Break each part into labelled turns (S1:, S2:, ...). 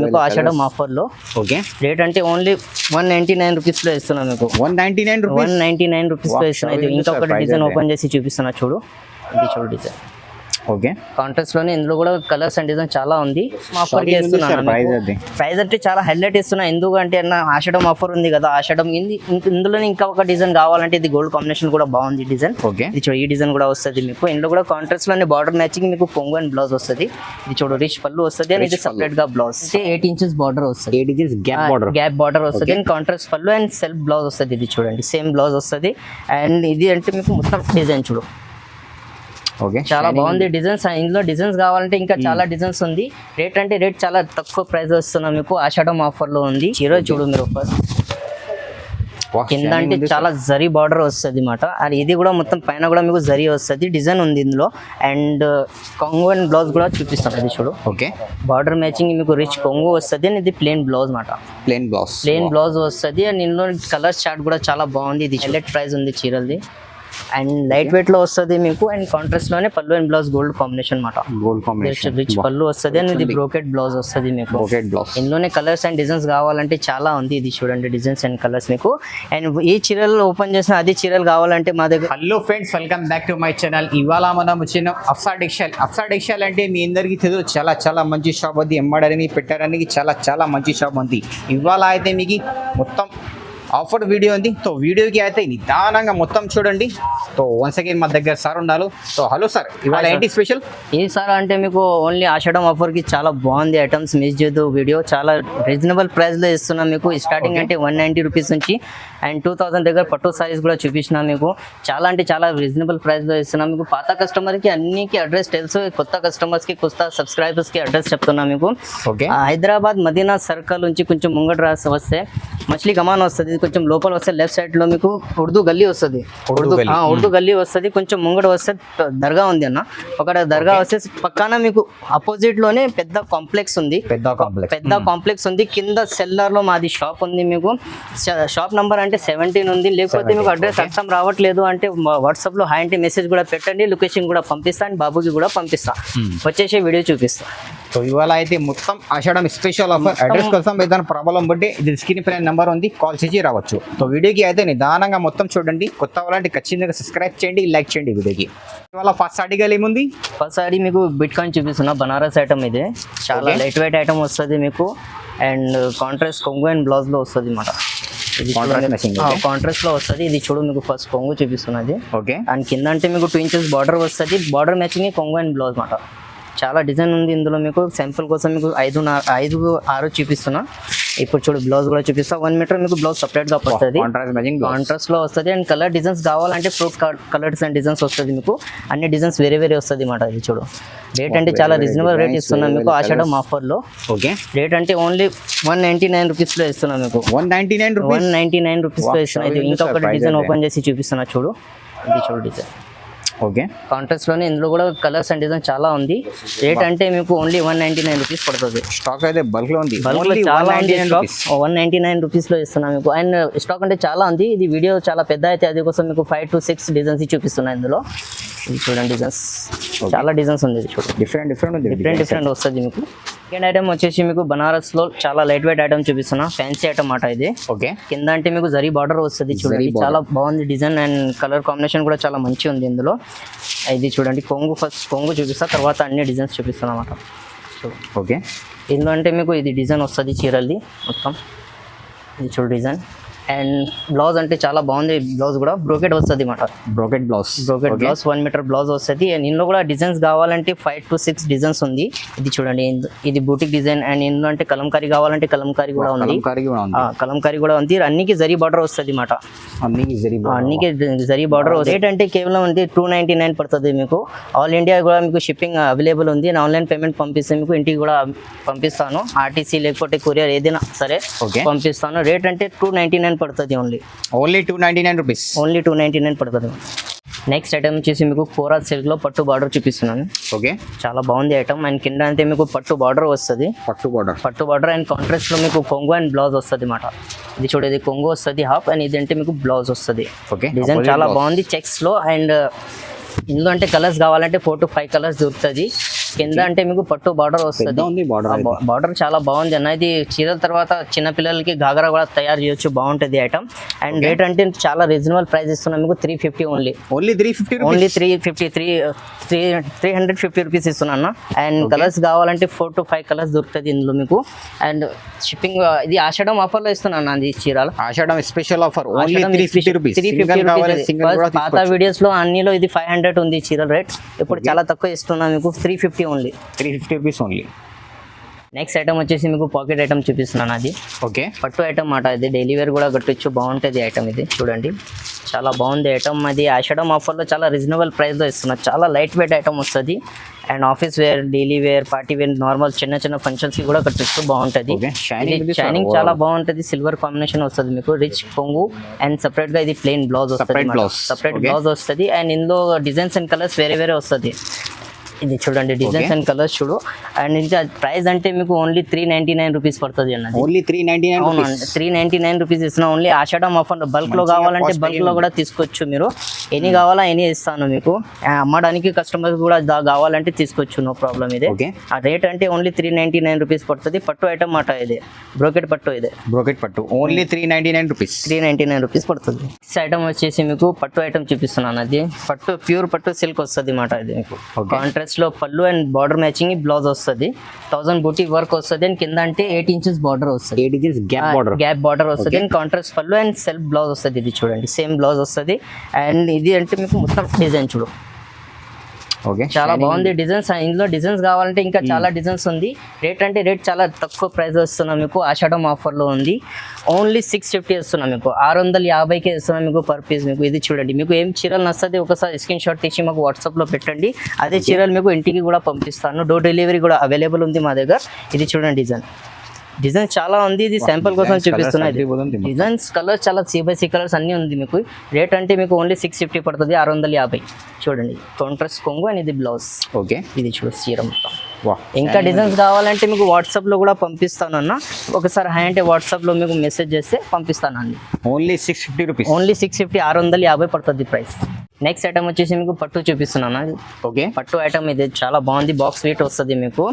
S1: మీకు ఆషాఢం ఆఫర్ లో
S2: okay
S1: rate అంటే ఓన్లీ 199 రూపీస్ లో ఇస్తున్నా మీకు
S2: 199 రూపీస్
S1: 199 రూపీస్ లో ఇస్తున్నా. ఇది ఇంకొకటి డిజైన్ ఓపెన్ చేసి చూపిస్తున్నా చూడు. ఇది చూడు డిజైన్
S2: ఓకే
S1: కాంట్రాస్ట్ లోనే ఇందులో కూడా కలర్స్ అండ్ డిజైన్ చాలా ఉంది. ఆఫర్ చేస్తున్నాను. ప్రైస్ అంటే చాలా హైలైట్ ఇస్తున్నా. ఎందుకంటే అన్న ఆషాఢం ఆఫర్ ఉంది కదా, ఆషాఢం ఇందులోనే ఇంకా ఒక డిజైన్ కావాలంటే ఇది గోల్డ్ కాంబినేషన్ కూడా బాగుంది డిజైన్.
S2: ఓకే
S1: ఇది చూడు ఈ డిజైన్ కూడా వస్తుంది మీకు. ఇందులో కూడా కాంట్రాస్ట్ లోనే బార్డర్ మ్యాచింగ్ మీకు కొంగు అండ్ బ్లౌజ్ వస్తుంది. ఇది చూడు రిచ్ పళ్ళు వస్తుంది అండ్ ఇది సెపరేట్ గా బ్లౌజ్ 8 ఇంచెస్ బార్డర్ వస్తుంది.
S2: 8 ఇంచెస్ గ్యాప్ బార్డర్
S1: వస్తుంది అండ్ కాంట్రాస్ట్ పళ్ళు అండ్ సెల్ఫ్ బ్లౌజ్ వస్తుంది. ఇది చూడండి సేమ్ బ్లౌజ్ వస్తుంది. అండ్ ఇది అంటే మీకు మొత్తం డిజైన్ చూడు
S2: ఓకే
S1: చాలా బాగుంది డిజైన్స్. ఇందులో డిజైన్స్ కావాలంటే ఇంకా చాలా డిజైన్స్ ఉంది. రేట్ అంటే రేట్ చాలా తక్కువ ప్రైస్ వస్తున్నా మీకు. ఆషాఢం ఆఫర్ లో ఉంది. చీర చూడు మీరు ఫస్ట్ కింద అంటే చాలా జరీ బార్డర్ వస్తుంది అన్నమాట. అండ్ ఇది కూడా మొత్తం పైన కూడా మీకు జరీ వస్తుంది. డిజైన్ ఉంది ఇందులో. అండ్ కొంగు అండ్ బ్లౌజ్ కూడా చూపిస్తాను. ఇది చూడు
S2: ఓకే
S1: బార్డర్ మ్యాచింగ్ మీకు రిచ్ కొంగు వస్తుంది అండ్ ఇది ప్లెయిన్ బ్లౌజ్ అన్నమాట. ప్లెయిన్ బ్లౌజ్ వస్తుంది. అండ్ ఇందులో కలర్ చార్ట్ కూడా చాలా బాగుంది. ఇది హైలైట్ ప్రైస్ ఉంది చీరలది. అండ్ లైట్ వెయిట్ లో వస్తుంది మీకు. అండ్ కాంట్రాస్ట్ లోనే పళ్ళు అండ్ బ్లౌజ్ గోల్డ్ కాంబినేషన్ అన్నమాట. రిచ్ పళ్ళు వస్తుంది అండ్ ఇది బ్రోకెట్ బ్లౌజ్ వస్తుంది మీకు. ఇందులోనే కలర్స్ అండ్ డిజైన్స్ కావాలంటే చాలా ఉంది. ఇది చూడండి డిజైన్స్ అండ్ కలర్స్ మీకు. అండ్ ఈ చీరలు ఓపెన్ చేసిన అది చీరలు కావాలంటే మా దగ్గర.
S2: Hello friends, welcome back to my channel. ఇవాళ మనం వచ్చిన అఫ్సా టెక్స్టైల్ అంటే మీ అందరికీ తెలుసు చాలా మంచి షాప్ ఉంది. ఎంఆర్డని పెట్టడానికి చాలా మంచి షాప్ ఉంది. ఇవాళ అయితే మీకు మొత్తం ఆఫర్ వీడియో ఉంది. సో వీడియోకి అయితే నిదానంగా మొత్తం చూడండి. సో వన్స్ అగైన్ మా దగ్గర సార్ ఉండాలి. సో హలో సార్, ఇవాళ ఏంటి స్పెషల్?
S1: ఈ సార్ అంటే మీకు ఓన్లీ ఆషాఢం ఆఫర్ కి చాలా బాగుంది ఐటమ్స్. మిస్ చేయదు వీడియో. చాలా రీజనబుల్ ప్రైస్ లో ఇస్తున్నాం మీకు. స్టార్టింగ్ అంటే 190 రూపీస్ నుంచి అండ్ 2000 దగ్గర పట్టు సారీస్ కూడా చూపించినా మీకు. చాలా అంటే చాలా రీజనబుల్ ప్రైస్ లో ఇస్తున్నాం మీకు. పాత కస్టమర్ కి అన్నికి అడ్రస్ తెలుసు. కొత్త కస్టమర్స్ కి కొత్త సబ్స్క్రైబర్స్ కి అడ్రస్ చెప్తున్నా మీకు. హైదరాబాద్ మదీనా సర్కిల్ నుంచి కొంచెం ముంగట వస్తే మచిలీ కమాన్ వస్తుంది. కొంచెం లోపల వస్తే లెఫ్ట్ సైడ్ లో మీకు ఉర్దూ గల్లీ వస్తుంది. ఉర్దూ గల్లీ వస్తుంది. కొంచెం ముంగట వస్తే దర్గా ఉంది అన్న. ఒక దర్గా వస్తే పక్కన మీకు అపోజిట్ లోనే పెద్ద కాంప్లెక్స్ ఉంది. పెద్ద కాంప్లెక్స్ ఉంది. కింద సెల్లర్ లో మాది షాప్ ఉంది మీకు. షాప్ నంబర్ అంటే 17 ఉంది. లేకపోతే మీకు అడ్రస్ అర్థం రావట్లేదు అంటే వాట్సాప్ లో హాయ్ అంటే మెసేజ్ కూడా పెట్టండి. లొకేషన్ కూడా పంపిస్తా అండ్ బాబుకి కూడా పంపిస్తా. వచ్చేసి వీడియో చూపిస్తా.
S2: సో ఇవాళ అయితే మొత్తం ఆషాఢం స్పెషల్ ఆఫర్. అడ్రస్ కోసం ఏదైనా ప్రాబ్లం బట్టి ఇది స్క్రీన్ పైన నెంబర్ ఉంది, కాల్ చేసి రావచ్చు. సో వీడియోకి అయితే నిదానంగా మొత్తం చూడండి. కొత్త వాళ్ళంటే ఖచ్చితంగా సబ్స్క్రైబ్ చేయండి, లైక్ చేయండి వీడియోకి. ఇవాళ ఫస్ట్ ఆర్టికల్ ఏముంది?
S1: ఫస్ట్ సారీ మీకు బిట్ కాయిన్ చూపిస్తున్నా. బనారస్ ఐటమ్ ఇది. చాలా లైట్ వెయిట్ ఐటమ్ వస్తుంది మీకు. అండ్ కాంట్రాస్ట్ కొంగు అండ్ బ్లౌజ్ లో వస్తుంది అన్నమాట. కాంట్రాస్ట్ లో వస్తుంది. ఇది చూడు మీకు ఫస్ట్ కొంగు చూపిస్తున్నది.
S2: ఓకే
S1: అండ్ కింద అంటే మీకు 2 ఇంచెస్ బార్డర్ వస్తుంది. బార్డర్ మ్యాచింగ్ కొంగు అండ్ బ్లౌజ్ అన్నమాట. చాలా డిజైన్ ఉంది ఇందులో మీకు. శాంపుల్ కోసం మీకు 5-6 చూపిస్తున్నా. ఇప్పుడు చూడు బ్లౌజ్ కూడా చూపిస్తా. 1 మీటర్ మీకు బ్లౌజ్ సపరేట్ గా వస్తుంది. కాంట్రాస్ట్ లో వస్తుంది. అండ్ కలర్ డిజైన్స్ కావాలంటే ఫ్రూట్ కలర్స్ అండ్ డిజైన్స్ వస్తుంది మీకు. అన్ని డిజైన్స్ వేరే వస్తుంది అన్నమాట. ఇది చూడు రేట్ అంటే చాలా రీజనబుల్ రేట్ ఇస్తున్నాం మీకు ఆషాఢం ఆఫర్ లో.
S2: ఓకే
S1: రేట్ అంటే ఓన్లీ 199 రూపీస్ లో ఇస్తున్నాం మీకు. 199 రూపీస్ లో ఇస్తున్నా. ఇది ఇంకొకటి డిజైన్ ఓపెన్ చేసి చూపిస్తున్నా చూడు. ఇది చూడు డిజైన్.
S2: ఓకే
S1: కాంట్రాస్ట్ లోనే ఇందులో కూడా కలర్స్ అండ్ డిజైన్ చాలా ఉంది. రేట్ అంటే మీకు ఓన్లీ 199 రూపీస్ పడుతుంది.
S2: స్టాక్ అయితే బల్క్ లో ఉంది.
S1: బల్క్ లో చాలా ఉంది. 199 రూపీస్ లో ఇస్తున్నాం మీకు. అండ్ స్టాక్ అంటే చాలా ఉంది. ఇది వీడియో చాలా పెద్ద అయితే అది కోసం మీకు 5 to 6 డిజైన్స్ చూపిస్తున్నా ఇందులో. ఇది చూడండి డిజైన్స్ చాలా డిజైన్స్ ఉంది. ఇది చూడు డిఫరెంట్ వస్తుంది మీకు. సెకండ్ ఐటమ్ వచ్చేసి మీకు బనారస్ లో చాలా లైట్ వెయిట్ ఐటమ్ చూపిస్తున్నా. ఫ్యాన్సీ ఐటమ్ మాట ఇది.
S2: ఓకే
S1: కింద అంటే మీకు జరీ బార్డర్ వస్తుంది. చూడండి చాలా బాగుంది డిజైన్. అండ్ కలర్ కాంబినేషన్ కూడా చాలా మంచి ఉంది ఇందులో. ఇది చూడండి కొంగు. ఫస్ట్ కొంగు చూపిస్తా, తర్వాత అన్ని డిజైన్స్ చూపిస్తాను అన్నమాట.
S2: ఓకే
S1: ఇందులో అంటే మీకు ఇది డిజైన్ వస్తుంది చీరల్ది మొత్తం. ఇది చూడు డిజైన్. అండ్ బ్లౌజ్ అంటే చాలా బాగుంది. బ్లౌజ్ కూడా బ్రోకెట్ వస్తుంది అన్నమాట. బ్రోకెట్ బ్లౌజ్ 1 మీటర్ బ్లౌజ్ వస్తుంది. అండ్ ఇందులో కూడా డిజైన్స్ కావాలంటే 5 to 6 డిజైన్స్ ఉంది. ఇది చూడండి ఇది బూటిక్ డిజైన్. అండ్ ఇందులో అంటే కలంకారీ కావాలంటే కలంకారీ కూడా ఉంది. కలంకారీ కూడా ఉంది. అన్నికి జరీ బార్డర్ వస్తుంది అన్నమాట. అన్నికి జరీ బార్డర్. రేట్ అంటే కేవలం ఉంది 299 పడుతుంది మీకు. ఆల్ ఇండియా కూడా మీకు షిప్పింగ్ అవైలబుల్ ఉంది. ఆన్లైన్ పేమెంట్ పంపిస్తే మీకు ఇంటికి కూడా పంపిస్తాను. ఆర్టీసీ లేకపోతే కొరియర్ ఏదైనా సరే పంపిస్తాను. రేట్ అంటే 299 పడుతుంది. Only
S2: 299 rupees.
S1: ఓన్లీ 299 పడుతుంది. నెక్స్ట్ ఐటమ్ వచ్చేసి మీకు కోరా సిల్క్ లో పట్టు బార్డర్ చూపిస్తున్నాను.
S2: ఓకే
S1: చాలా బాగుంది ఐటమ్. అండ్ కింద అంటే మీకు పట్టు బార్డర్ వస్తుంది. పట్టు బార్డర్ అండ్ కాంట్రాస్ట్ లో మీకు కొంగు అండ్ బ్లౌజ్ వస్తుంది అన్నమాట. ఇది చూడేది కొంగు వస్తుంది హాఫ్. అండ్ ఇది అంటే మీకు బ్లౌజ్ వస్తుంది. డిజైన్ చాలా బాగుంది చెక్స్ లో. అండ్ ఇందులో అంటే కలర్స్ కావాలంటే 4 to 5 కలర్స్ దొరుకుతుంది. కింద అంటే మీకు పట్టు బార్డర్ వస్తుంది.
S2: ఉంది బార్డర్.
S1: బార్డర్ చాలా బాగుంది అన్న. ఇది చీరల తర్వాత చిన్న పిల్లలకి గాగరా కూడా తయారు చేయొచ్చు, బాగుంటుంది ఐటమ్. అండ్ రేట్ అంటే చాలా రీజనబుల్ ప్రైస్ ఇస్తున్నాం మీకు, 350 ఓన్లీ.
S2: ఓన్లీ 350
S1: ఓన్లీ 350 రూపీస్ ఇస్తున్నా. అండ్ కలర్స్ కావాలంటే 4 to 5 కలర్స్ దొరుకుతుంది ఇందులో మీకు. అండ్ షిప్పింగ్ ఇది ఆషాఢం ఆఫర్ లో ఇస్తున్నాను అది చీరలు.
S2: Ashadham special offer only 350 rupees.
S1: 350 rupees. పాత వీడియోస్ లో అన్నిలో ఇది 500 ఉంది చీరల రేట్. ఇప్పుడు చాలా తక్కువ ఇస్తున్నాను మీకు, 350 only.
S2: 350 rupees only.
S1: Next item వచ్చేసి మీకు పాకెట్ ఐటమ్ చూపిస్తున్నాను. అది
S2: ఓకే,
S1: పట్టు ఐటమ్ మాట. ఇది డైలీ వేర్ కూడా కట్టొచ్చు, బాగుంటుంది ఐటమ్. ఇది చూడండి చాలా బాగుంది ఐటమ్. అది ఆషాఢం ఆఫర్లో చాలా రీజనబుల్ ప్రైస్లో ఇస్తున్నారు. చాలా లైట్ వెయిట్ ఐటమ్ వస్తుంది. And office wear, daily wear, party wear, normal చిన్న చిన్న ఫంక్షన్స్కి కూడా కట్టొచ్చు, బాగుంటుంది. షైనింగ్ చాలా బాగుంటుంది. సిల్వర్ కాంబినేషన్ వస్తుంది మీకు, రిచ్ కొంగు. అండ్ సపరేట్గా ఇది ప్లెయిన్ బ్లౌజ్ వస్తుంది, సపరేట్ బ్లౌజ్ వస్తుంది. అండ్ ఇందులో డిజైన్స్ అండ్ కలర్స్ వేరే వేరే వస్తుంది. ఇది చూడండి డిజైన్స్ అండ్ కలర్స్ చూడు. అండ్ ఇంకా ప్రైస్ అంటే మీకు ఓన్లీ 399 రూపీస్ పడుతుంది అన్నది.
S2: ఓన్లీ 399.
S1: అవునండి, 399 రూపీస్ ఇస్తున్నా. ఓన్లీ ఆషాఢం ఆఫర్. బల్క్ లో కావాలంటే బల్క్ లో కూడా తీసుకోవచ్చు మీరు. ఎన్ని కావాలా ఎన్ని ఇస్తాను మీకు. అమ్మడానికి కస్టమర్స్ కూడా కావాలంటే తీసుకోవచ్చు, నో ప్రాబ్లం. ఇదే ఆ రేట్ అంటే ఓన్లీ 399 రూపీస్ పడుతుంది. పట్టు ఐటమ్ మాట ఇది, బ్రోకెట్ పట్టు. ఇది బ్రోకెట్ పట్టు
S2: ఓన్లీ 399 రూపీస్.
S1: 399 రూపీస్ పడుతుంది. నెక్స్ట్ ఐటమ్ వచ్చేసి మీకు పట్టు ఐటమ్ చూపిస్తున్నాను. అది పట్టు, ప్యూర్ పట్టు సిల్క్ వస్తుంది మాట. ఇది మీకు కాంట్రాస్ట్ లో పళ్ళు అండ్ బార్డర్ మ్యాచింగ్ బ్లౌజ్ వస్తుంది. 1000 బూటీ వర్క్ వస్తుంది. అండ్ కింద అంటే 8 ఇంచెస్ బార్డర్ వస్తుంది,
S2: 8 ఇంచెస్ గ్యాప్ బార్డర్
S1: వస్తుంది. అండ్ కాంట్రాస్ట్ పళ్ళు అండ్ సెల్ఫ్ బ్లౌజ్ వస్తుంది. ఇది చూడండి సేమ్ బ్లౌజ్ వస్తుంది. అండ్ ఇది అంటే మీకు మొత్తం డిజైన్ చూడు, చాలా బాగుంది డిజైన్స్. ఇందులో డిజైన్స్ కావాలంటే ఇంకా చాలా డిజైన్స్ ఉంది. రేట్ అంటే రేట్ చాలా తక్కువ ప్రైస్ వస్తున్నాం మీకు, ఆషాఢం ఆఫర్లో ఉంది. ఓన్లీ 650 ఇస్తున్నాం మీకు, 650కే ఇస్తున్నాం మీకు పర్ పీస్ మీకు. ఇది చూడండి మీకు ఏం చీరలు నస్తుంది ఒకసారి స్క్రీన్ షాట్ తీసి మాకు వాట్సాప్లో పెట్టండి. అదే చీరలు మీకు ఇంటికి కూడా పంపిస్తాను. డోర్ డెలివరీ కూడా అవైలబుల్ ఉంది మా దగ్గర. ఇది చూడండి డిజైన్స్ చాలా ఉంది. ఇది శాంపుల్ కోసం చూపిస్తున్నాయి. డిజైన్స్ కలర్స్ చాలా CBC కలర్స్ అన్నీ ఉంది మీకు. రేట్ అంటే మీకు ఓన్లీ 650 పడుతుంది, 650. చూడండి కాంట్రాస్ట్ కొంగు అండ్ ఇది బ్లౌజ్. ఓకే, ఇది చూడు చీర మొత్తం. ఇంకా డిజైన్స్ కావాలంటే మీకు వాట్సాప్లో కూడా పంపిస్తాను అన్న. ఒకసారి హై అంటే వాట్సాప్లో మీకు మెసేజ్ చేస్తే పంపిస్తాను అండి.
S2: Only 650 rupees.
S1: ఓన్లీ 650, 650 పడుతుంది ప్రైస్. నెక్స్ట్ ఐటమ్ వచ్చేసి మీకు పట్టు చూపిస్తున్నాను.
S2: ఓకే,
S1: పట్టు ఐటమ్ ఇది చాలా బాగుంది. బాక్స్ వెయిట్ వస్తుంది మీకు,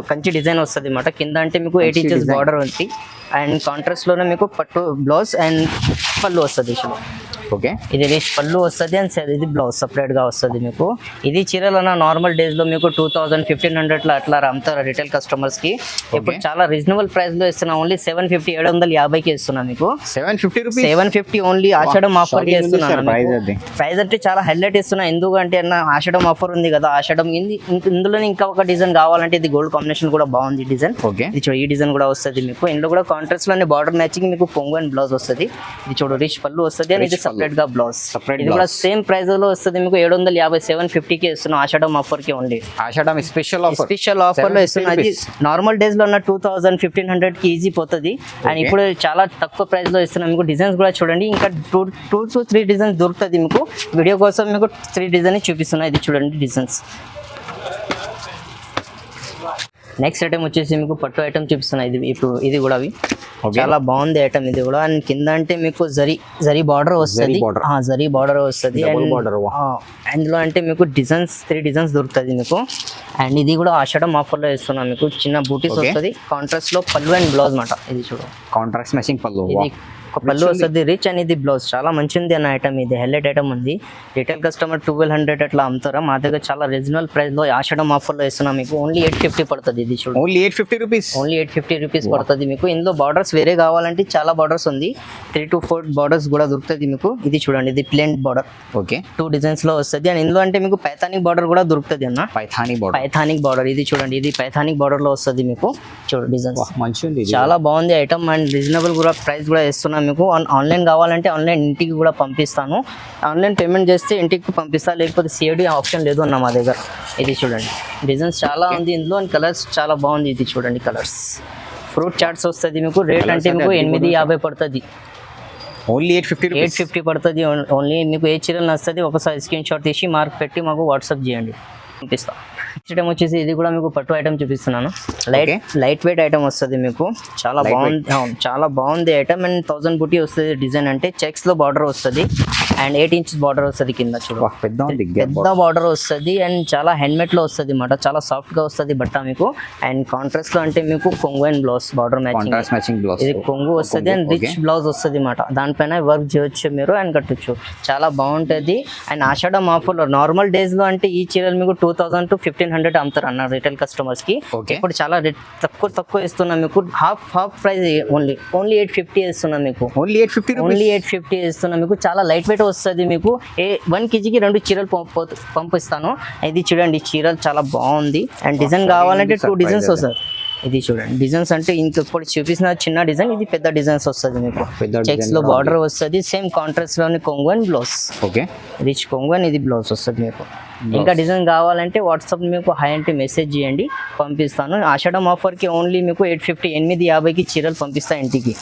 S1: కంచి డిజైన్ వస్తుంది అన్నమాట. కింద అంటే మీకు 8 ఇంచెస్ బార్డర్ ఉంది. అండ్ కాంట్రాస్ట్ లోనే మీకు పట్టు బ్లౌజ్ అండ్ పళ్ళు వస్తుంది. ఓకే, ఇది రిచ్ పళ్ళు వస్తుంది. అండ్ ఇది బ్లౌజ్ సపరేట్ గా వస్తుంది మీకు. ఇది చీరలు నార్మల్ డేస్ లో మీకు 2000, 1500 అట్లా అమ్ముతారు రిటైల్ కస్టమర్స్ కి. ఇప్పుడు చాలా రీజనబుల్ ప్రైస్ లో ఇస్తున్నా. ఓన్లీ 750, 750కి ఇస్తున్నా మీకు. 750 ఓన్లీ ఆషాఢం ఆఫర్ కి ఇస్తున్నాను. ప్రైస్ అంటే చాలా హైలైట్ ఇస్తున్నా. ఎందుకంటే అన్న ఆషాఢం ఆఫర్ ఉంది కదా, ఆషాఢం ఇందులోనే ఇంకా ఒక డిజైన్ కావాలంటే ఇది గోల్డ్ కాంబినేషన్ కూడా బాగుంది డిజైన్. ఇది చూడు, ఈ డిజైన్ కూడా వస్తుంది మీకు. ఇందులో కూడా కాంట్రాస్ట్ లోనే బార్డర్ మ్యాచింగ్ మీకు కొంగు అండ్ బ్లౌజ్ వస్తుంది. ఇది చూడు రిచ్ పళ్ళు వస్తుంది. అండ్ ఇది సపరేట్ గా బ్లౌజ్. ఇది కూడా సేమ్ ప్రైస్ లో వస్తుంది మీకు. 750, 750కి ఇస్తున్నాం ఆషాఢం ఆఫర్ కి ఓన్లీ.
S2: ఆషాఢం స్పెషల్ ఆఫర్
S1: లో ఇస్తున్నా. అది నార్మల్ డేస్ లో ఉన్న 2000, 1500 కి ఈజీ పోతుంది. అండ్ ఇప్పుడు చాలా తక్కువ ప్రైస్ లో ఇస్తున్నాం మీకు. డిజైన్స్ కూడా చూడండి, ఇంకా 2 to 3 డిజైన్స్ దొరుకుతుంది మీకు. వీడియో కోసం మీకు 3 డిజైన్ చూపిస్తున్నా. ఇది చూడండి డిజైన్స్. నెక్స్ట్ ఐటమ్ వచ్చేసి మీకు పట్టు ఐటమ్ చూపిస్తున్నా. ఇది కూడా అవి చాలా బాగుంది ఐటమ్. ఇది కూడా. అండ్ కింద అంటే మీకు జరీ బార్డర్ వస్తుంది. జరీ బార్డర్ వస్తుంది. అందులో అంటే మీకు 3 డిజైన్స్ దొరుకుతుంది మీకు. అండ్ ఇది కూడా ఆషాఢం ఆఫర్ లో ఇస్తున్నాం మీకు. చిన్న బూటీస్ వస్తుంది. కాంట్రాస్ట్ లో పళ్ళు అండ్ బ్లౌజ్ మాట. ఇది చూడు
S2: కాంట్రాస్ట్ మ్యాచింగ్ పళ్ళు.
S1: పళ్ళు వస్తుంది రిచ్. అండ్ ఇది బ్లౌజ్ చాలా మంచిది అన్న ఐటమ్. ఇది హైలైట్ ఐటమ్ ఉంది. రిటైల్ కస్టమర్ 1200 అట్లా అమ్ముతారా. మా దగ్గర చాలా రీజనబుల్ ప్రైస్ లో ఆషాఢం ఆఫర్ లో ఇస్తున్నాం మీకు. ఓన్లీ 850 పడుతుంది. ఇది చూడు
S2: ఓన్లీ 850 రూపీస్.
S1: ఓన్లీ 850 రూపీస్ పడుతుంది మీకు. ఇందులో బార్డర్స్ వేరే కావాలంటే చాలా బార్డర్స్ ఉంది. 3 to 4 బార్డర్స్ కూడా దొరుకుతుంది మీకు. ఇది చూడండి, ఇది ప్లేన్ బార్డర్. ఓకే, 2 డిజైన్స్ లో వస్తుంది. అండ్ ఇందులో అంటే మీకు పైథానిక్ బార్డర్ కూడా దొరుకుతుంది అన్న. పైథానిక్ బార్డర్. ఇది చూడండి, ఇది పైథానిక్ బార్డర్ లో వస్తుంది మీకు. చూడు డిజైన్స్ మంచిగా చాలా బాగుంది ఐటమ్. అండ్ రీజనబుల్ కూడా ప్రైస్ కూడా ఇస్తున్నాం మీకు. ఆన్లైన్ కావాలంటే ఆన్లైన్ ఇంటికి కూడా పంపిస్తాను. ఆన్లైన్ పేమెంట్ చేస్తే ఇంటికి పంపిస్తాను, లేకపోతే COD ఆప్షన్ లేదు అన్న మా దగ్గర. ఇది చూడండి డిజైన్స్ చాలా ఉంది ఇందులో. అండ్ కలర్స్ చాలా బాగుంది. ఇది చూడండి కలర్స్. ఫ్రూట్ చాట్స్ వస్తుంది మీకు. రేట్ అంటే మీకు 850 పడుతుంది.
S2: ఓన్లీ 850
S1: పడుతుంది. ఓన్లీ మీకు ఏ చీరలు నస్తుంది ఒకసారి స్క్రీన్ షాట్ తీసి మార్క్ పెట్టి మాకు వాట్సాప్ చేయండి, పంపిస్తాం. నెక్స్ట్ ఐటమ్ వచ్చేసి ఇది కూడా మీకు పట్టు ఐటమ్ చూపిస్తున్నాను. లైట్ వెయిట్ ఐటమ్ వస్తుంది మీకు. చాలా బాగుంది ఐటమ్. అండ్ 1000 బూటీ వస్తుంది. డిజైన్ అంటే చెక్స్ లో బార్డర్ వస్తుంది. అండ్ 8 ఇంచెస్ బార్డర్ వస్తుంది కింద చూడు,
S2: పెద్ద ఉంది
S1: పెద్ద బార్డర్ వస్తుంది అండ్ చాలా హ్యాండ్మేడ్ లో వస్తుంది అన్నమాట, చాలా సాఫ్ట్ గా వస్తుంది బట్ట మీకు. అండ్ కాంట్రాస్ట్ లో అంటే మీకు కొంగు and blouse border
S2: matching blouse,
S1: ఇది కొంగు వస్తుంది అండ్ రిచ్ బ్లౌజ్ వస్తుంది అన్నమాట, దానిపైన వర్క్ చేయొచ్చు మీరు అండ్ కట్టొచ్చు, చాలా బాగుంటుంది. అండ్ ఆషాఢం ఆఫర్లో నార్మల్ డేస్ లో అంటే ఈ చీరలు మీకు 2000 to 1500 అమ్ముతారు అన్న రిటైల్ కస్టమర్స్ కి. ఇప్పుడు చాలా తక్కువ ఇస్తున్నాం మీకు, హాఫ్ ప్రైస్ ఓన్లీ 850 ఇస్తున్నాం మీకు, ఓన్లీ 850 ఇస్తున్నాం మీకు. చాలా లైట్ వెయిట్ వస్తుంది మీకు, 1 kgకి 2 చీరలు పంపిస్తాను. ఇది చూడండి చీరలు చాలా బాగుంది అండ్ డిజైన్ కావాలంటే 2 డిజైన్స్ వస్తుంది. ఇది చూడండి డిజైన్స్ అంటే ఇంకొకటి చూపిస్తున్న చిన్న డిజైన్, ఇది పెద్ద డిజైన్స్ వస్తుంది మీకు. చెక్స్ లో బార్డర్ వస్తుంది, సేమ్ కాంట్రాస్ట్ లోని కొంగు అండ్ బ్లౌజ్,
S2: ఓకే
S1: రిచ్ కొంగు అండ్ ఇది బ్లౌజ్ వస్తుంది మీకు. ఇంకా డిజైన్ కావాలంటే వాట్సాప్ మీకు హై అంటే మెసేజ్ చేయండి, పంపిస్తాను. ఆషాఢం ఆఫర్కి ఓన్లీ మీకు 850 850కి చీరలు పంపిస్తా ఇంటికి.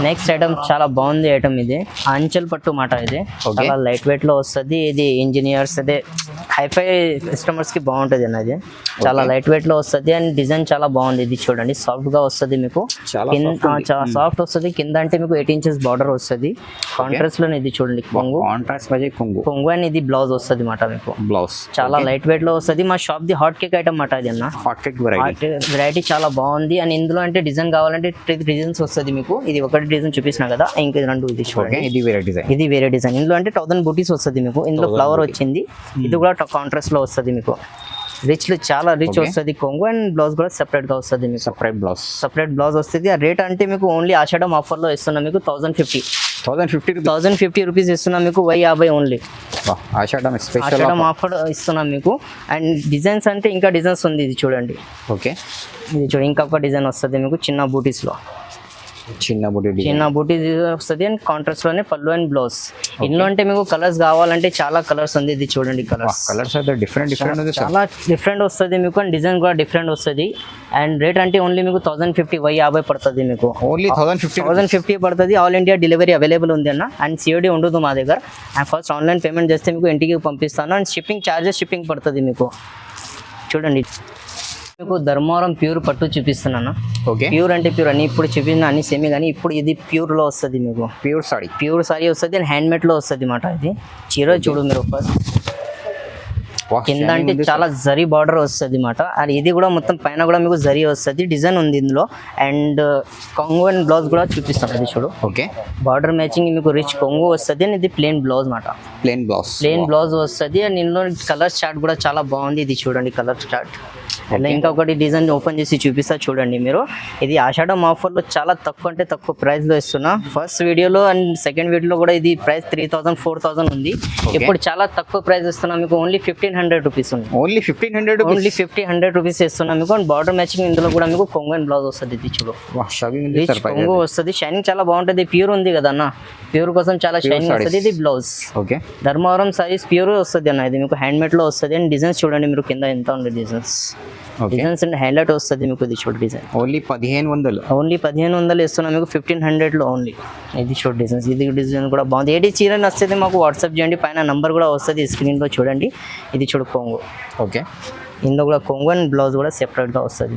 S1: నెక్స్ట్ ఐటమ్ చాలా బాగుంది ఐటమ్, ఇది అంచల్ పట్టు మాట, ఇది చాలా లైట్ వెయిట్ లో వస్తుంది. ఇది ఇంజనీర్స్ అదే హైఫై కస్టమర్స్ కి బాగుంటుంది అన్నది, చాలా లైట్ వెయిట్ లో వస్తుంది అండ్ డిజైన్ చాలా బాగుంది. ఇది చూడండి సాఫ్ట్ గా వస్తుంది మీకు, చాలా సాఫ్ట్ వస్తుంది. కింద అంటే మీకు 8 ఇంచెస్ బార్డర్ వస్తుంది కాంట్రాస్ట్ లో. ఇది చూడండి కొంగు అండ్ ఇది బ్లౌజ్ వస్తుంది మాట మీకు, బ్లౌజ్ చాలా లైట్ వెయిట్ లో వస్తుంది. మా shop the hot cake item మాట, ఇది అన్న హాట్ కేక్ వెరైటీ చాలా బాగుంది. అండ్ ఇందులో అంటే డిజైన్ కావాలంటే 3 డిజైన్స్ వస్తుంది మీకు. ఇది ఒకటి డిజైన్ చూపిస్తున్నా కదా, ఇంకా 2 ఇది చూడండి, ఇది వేరే డిజైన్. ఇందులో అంటే 1000 బూటీస్ వస్తుంది మీకు, ఇందులో ఫ్లవర్ వచ్చింది. ఇది కూడా కాంట్రాస్ట్ లో వస్తుంది మీకు, చాలా రిచ్ వస్తుంది. కొంగు అండ్ బ్లౌజ్ కూడా సెపరేట్ గా వస్తుంది మీకు, సెపరేట్ బ్లౌజ్ వస్తుంది. ఆ రేట్ అంటే మీకు ఓన్లీ ఆషాఢం ఆఫర్ లో ఇస్తున్నాం మీకు 1050 రూపీస్ ఇస్తున్నాం మీకు, 150 ఓన్లీ ఆషాఢం ఆఫర్ ఇస్తున్నాం మీకు. అండ్ డిజైన్స్ అంటే ఇంకా డిజైన్స్ ఉంది, ఇది చూడండి. ఓకే ఇది చూడండి ఇంకొక డిజైన్ వస్తుంది మీకు చిన్న బూటీస్ లో, చిన్న బూటీ వస్తుంది అండ్ కాంట్రాస్ట్ లోనే పళ్ళు అండ్ బ్లౌజ్. ఇందులో అంటే మీకు కలర్స్ కావాలంటే చాలా కలర్స్ ఉంది. ఇది చూడండి కలర్స్ అయితే డిఫరెంట్ చాలా డిఫరెంట్ వస్తుంది మీకు, అండ్ డిజైన్ కూడా డిఫరెంట్ వస్తుంది. అండ్ రేట్ అంటే ఓన్లీ మీకు 1050 150 పడుతుంది మీకు, ఓన్లీ 1050 పడుతుంది. ఆల్ ఇండియా డెలివరీ అవైలబుల్ ఉంది అన్న, అండ్ సిఓడి ఉండదు మా దగ్గర. అండ్ ఫస్ట్ ఆన్లైన్ పేమెంట్ చేస్తే మీకు ఇంటికి పంపిస్తాను. అండ్ షిప్పింగ్ పడుతుంది మీకు. చూడండి మీకు ధర్మవరం ప్యూర్ పట్టు చూపిస్తున్నాను. ప్యూర్ అంటే ప్యూర్ అని ఇప్పుడు చూపించిన అన్ని సేమే, కానీ ఇప్పుడు ఇది ప్యూర్ లో వస్తుంది మీకు, ప్యూర్ సారీ వస్తుంది అండ్ హ్యాండ్ మేడ్ లో వస్తుంది అన్నమాట. ఇది చీర చూడు మీరు ఫస్ట్, కింద అంటే చాలా జరీ బార్డర్ వస్తుంది అన్నమాట. అండ్ ఇది కూడా మొత్తం పైన కూడా మీకు జరీ వస్తుంది, డిజైన్ ఉంది ఇందులో. అండ్ కొంగు అండ్ బ్లౌజ్ కూడా చూపిస్తాను, అది చూడు. ఓకే బార్డర్ మ్యాచింగ్ మీకు రిచ్ కొంగు వస్తుంది అండ్ ఇది ప్లెయిన్ బ్లౌజ్ అన్నమాట, ప్లెయిన్ బ్లౌజ్ వస్తుంది. అండ్ ఇందులో కలర్ చార్ట్ కూడా చాలా బాగుంది. ఇది చూడండి కలర్ చార్ట్. అట్లా ఇంకొకటి డిజైన్ ఓపెన్ చేసి చూపిస్తా చూడండి మీరు. ఇది ఆషాఢం ఆఫర్లో చాలా తక్కువ అంటే తక్కువ ప్రైస్లో ఇస్తున్నా. ఫస్ట్ వీడియోలో అండ్ సెకండ్ వీడియోలో కూడా ఇది ప్రైస్ 3000 4000 ఉంది. ఇప్పుడు చాలా తక్కువ ప్రైస్ ఇస్తున్నా మీకు, ఓన్లీ 1500 రూపీస్ ఉంది. ఓన్లీ 1500 రూపీస్ ఇస్తున్నా మీకు. అండ్ బార్డర్ మ్యాచింగ్ ఇందులో కూడా మీకు కొంగు అండ్ బ్లౌజ్ వస్తుంది. ఇది చూడు కొంగు వస్తుంది, షైనింగ్ చాలా బాగుంటుంది. ప్యూర్ ఉంది కదా అన్న, ప్యూర్ కోసం చాలా షైనింగ్ వస్తుంది. ఇది బ్లౌజ్ ధర్మవరం సారీస్ ప్యూర్ వస్తుంది అన్న, ఇది మీకు హ్యాండ్ మేడ్ లో వస్తుంది. అండ్ డిజైన్స్ చూడండి మీరు కింద ఎంత ఉంది డిజైన్స్ అండ్ హైలైట్ వస్తుంది మీకు. ఇది చూడు డిజైన్ ఓన్లీ 1500 ఇస్తున్నా మీకు 1500 లో ఓన్లీ. ఇది చూడు డిజైన్స్, ఇది డిజైన్ కూడా బాగుంది. ఏది చీర వస్తుంది మాకు వాట్సాప్ చేయండి, పైన నంబర్ కూడా వస్తుంది స్క్రీన్ లో చూడండి. ఇది చూడు కొంగు, ఓకే ఇందులో కూడా కొంగు అండ్ బ్లౌజ్ కూడా సెపరేట్ గా వస్తుంది.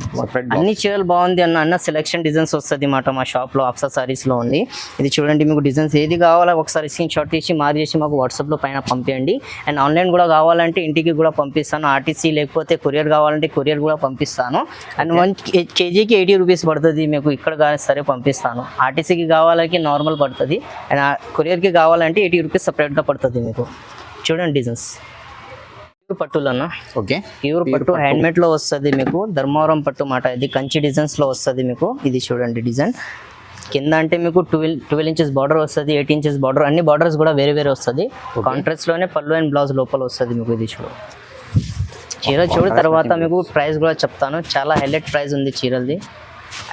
S1: అన్ని చీరలు బాగుంది అన్న సెలెక్షన్ డిజైన్స్ వస్తుంది మాట మా షాప్ లో, అప్సా సారీస్ లో ఉంది. ఇది చూడండి మీకు డిజైన్స్ ఏది కావాలో ఒకసారి స్క్రీన్ షాట్ తీసి చేసి మాకు వాట్సాప్ లో పైన పంపించండి. అండ్ ఆన్లైన్ కూడా కావాలంటే ఇంటికి కూడా పంపిస్తాను. ఆర్టీసీ లేకపోతే కొరియర్ కావాలంటే కొరియర్ కూడా పంపిస్తాను. అండ్ 1 kgకి 80 రూపీస్ పడుతుంది మీకు, ఇక్కడ కానీ సరే పంపిస్తాను. ఆర్టీసీకి కావాలంటే నార్మల్ పడుతుంది, అండ్ కొరియర్కి కావాలంటే 80 రూపీస్ సపరేట్గా పడుతుంది మీకు. చూడండి డిజైన్స్ పట్టులన్న, ఓకే ప్యూర్ పట్టు హ్యాండ్ మేడ్ లో వస్తుంది మీకు. ధర్మవరం పట్టు మాట, ఇది కంచి డిజైన్స్ లో వస్తుంది మీకు. ఇది చూడండి డిజైన్ కింద అంటే మీకు 12 ఇంచెస్ బార్డర్ వస్తుంది, 8 ఇంచెస్ బార్డర్, అన్ని బార్డర్స్ కూడా వేరే వస్తుంది. కాంట్రాస్ట్ లోనే పళ్ళు అండ్ బ్లౌజ్ లోపల వస్తుంది మీకు. ఇది చూడు చీర చూడు. తర్వాత మీకు ప్రైస్ కూడా చెప్తాను, చాలా హైలైట్ ప్రైస్ ఉంది చీరలది.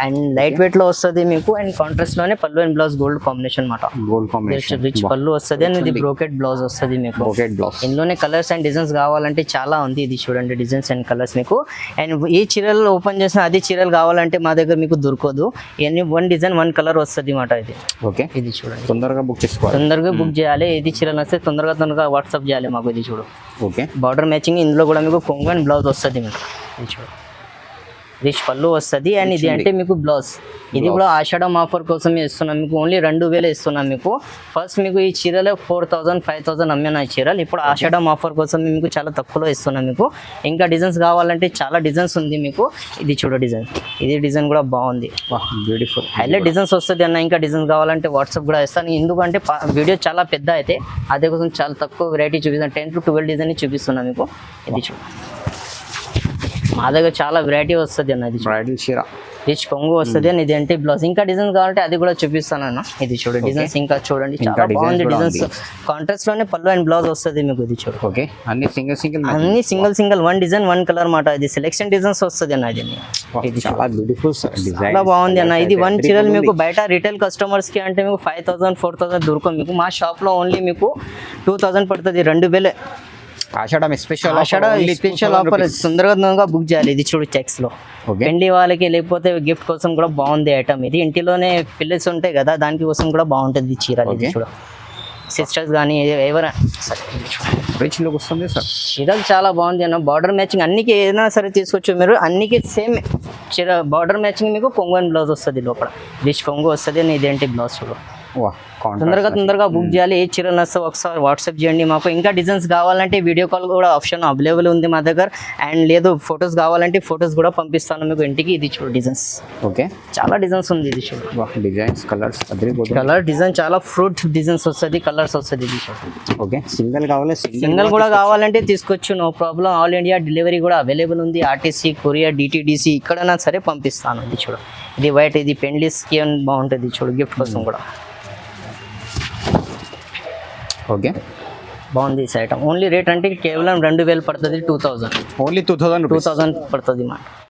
S1: అండ్ లైట్ వెయిట్ లో వస్తుంది మీకు. అండ్ కాంట్రాస్ట్ లోనే పళ్ళు అండ్ బ్లౌజ్ గోల్డ్ కాంబినేషన్ మాట, రిచ్ పళ్ళు వస్తుంది. అండ్ ఇది బ్రోకెట్ బ్లౌజ్ వస్తుంది మీకు. ఇందులోనే కలర్స్ అండ్ డిజైన్స్ కావాలంటే చాలా ఉంది. ఇది చూడండి డిజైన్స్ అండ్ కలర్స్ మీకు. అండ్ ఈ చీరలు ఓపెన్ చేసిన అది చీరలు కావాలంటే మా దగ్గర మీకు దొరకదు. ఇవన్నీ 1 డిజైన్ 1 కలర్ వస్తుంది మాట. ఇది ఓకే ఇది చూడండి, తొందరగా బుక్ చేయాలి. ఇది చీరలు వస్తే తొందరగా వాట్సాప్ చేయాలి మాకు. ఇది చూడు ఓకే బార్డర్ మ్యాచింగ్ ఇందులో కూడా మీకు కొంగు అండ్ బ్లౌజ్ వస్తుంది మీకు. ఇది చూడు రిచ్ పళ్ళు వస్తుంది అండ్ ఇది అంటే మీకు బ్లౌజ్ ఇది కూడా ఆషాఢం ఆఫర్ కోసమే ఇస్తున్నాం మీకు ఓన్లీ 2000 ఇస్తున్నాం మీకు ఫస్ట్ మీకు ఈ చీరలో 4000 5000 అమ్మిన ఈ చీరలు ఇప్పుడు ఆషాఢం ఆఫర్ కోసం మీకు చాలా తక్కువలో ఇస్తున్నాం మీకు ఇంకా డిజైన్స్ కావాలంటే చాలా డిజైన్స్ ఉంది మీకు ఇది చూడ డిజైన్ ఇది డిజైన్ కూడా బాగుంది
S2: బ్యూటిఫుల్
S1: హైలైట్ డిజైన్స్ వస్తుంది అన్న ఇంకా డిజైన్స్ కావాలంటే వాట్సాప్ కూడా ఇస్తాను ఎందుకంటే వీడియో చాలా పెద్ద అయితే అదే కోసం చాలా తక్కువ వెరైటీ చూపిస్తాను 10 to 12 డిజైన్ చూపిస్తున్నాను మీకు ఇది చూడ మా దగ్గర చాలా వెరైటీ వస్తుంది అన్న ఇది
S2: బ్రైడల్ చీర
S1: రిచ్ కొంగు వస్తుంది అని ఇది అంటే బ్లౌజ్ ఇంకా డిజైన్స్ కావాలంటే అది కూడా చూపిస్తాను అన్న ఇది చూడు డిజైన్స్ ఇంకా చూడండి చాలా బాగుంది డిజైన్స్ కాంట్రాస్ట్ లోనే పళ్ళు అండ్ బ్లౌజ్ వస్తుంది మీకు ఇది చూడు
S2: ఓకే అన్ని single
S1: single one design one colour మాట ఇది సెలెక్షన్ డిజైన్స్ వస్తుంది అన్న ఇది
S2: చాలా బ్యూటిఫుల్ డిజైన్
S1: చాలా బాగుంది అన్న ఇది వన్ చీరలు మీకు బయట రిటైల్ కస్టమర్స్ కి అంటే మీకు 5000 4000 దొరకం మీకు మా షాప్ లో ఓన్లీ మీకు 2000 పడుతుంది 2000
S2: ఆషాఢం స్పెషల్
S1: స్పెషల్ ఆఫర్ తొందరగా బుక్ చేయాలి ఇది చూడు చెక్స్ లో పెళ్లి వాళ్ళకి లేకపోతే గిఫ్ట్ కోసం కూడా బాగుంది ఐటమ్ ఇది ఇంటిలోనే పిల్లర్స్ ఉంటాయి కదా దానికి కోసం కూడా బాగుంటుంది ఈ చీర ఇది చూడ సిస్టర్స్ కానీ ఎవరైనా
S2: రిచ్ లుక్ వస్తుంది సార్
S1: చీరలు చాలా బాగుంది అన్న బార్డర్ మ్యాచింగ్ అన్నికి ఏదైనా సరే తీసుకోవచ్చు మీరు అన్నికి సేమ్ చీర బార్డర్ మ్యాచింగ్ మీకు కొంగు అండ్ బ్లౌజ్ వస్తుంది లోపల రిచ్ కొంగు వస్తుంది అని ఇదేంటి బ్లౌజ్ చూడ తొందరగా బుక్ చేయాలి ఏ చీరలు నచ్చో ఒకసారి వాట్సాప్ చేయండి మాకు ఇంకా డిజైన్స్ కావాలంటే వీడియో కాల్ కూడా ఆప్షన్ అవైలబుల్ ఉంది మా దగ్గర అండ్ లేదు ఫొటోస్ కావాలంటే ఫొటోస్ కూడా పంపిస్తాను మీకు ఇంటికి ఇది చూడు డిజైన్స్
S2: ఓకే
S1: చాలా డిజైన్స్ ఉంది ఇది చూడు
S2: డిజైన్స్ కలర్స్
S1: కలర్ డిజైన్ చాలా ఫ్రూట్ డిజైన్స్ వస్తుంది కలర్స్ వస్తుంది ఇది చూడు
S2: ఓకే సింగిల్ కావాలి
S1: సింగిల్ కూడా కావాలంటే తీసుకోవచ్చు no problem all India delivery కూడా అవైలబుల్ ఉంది ఆర్టీసీ కొరియర్ డిటీడీసీ ఇక్కడైనా సరే పంపిస్తాను ఇది చూడు ఇది వైట్ ఇది పెండ్లీ స్కిన్ బాగుంటుంది చూడు గిఫ్ట్ కోసం కూడా
S2: ఓకే
S1: బాగుంది ఈ ఐటమ్ ఓన్లీ రేట్ అంటే కేవలం 2000 పడుతుంది 2000
S2: ఓన్లీ 2000
S1: పడుతుంది మాట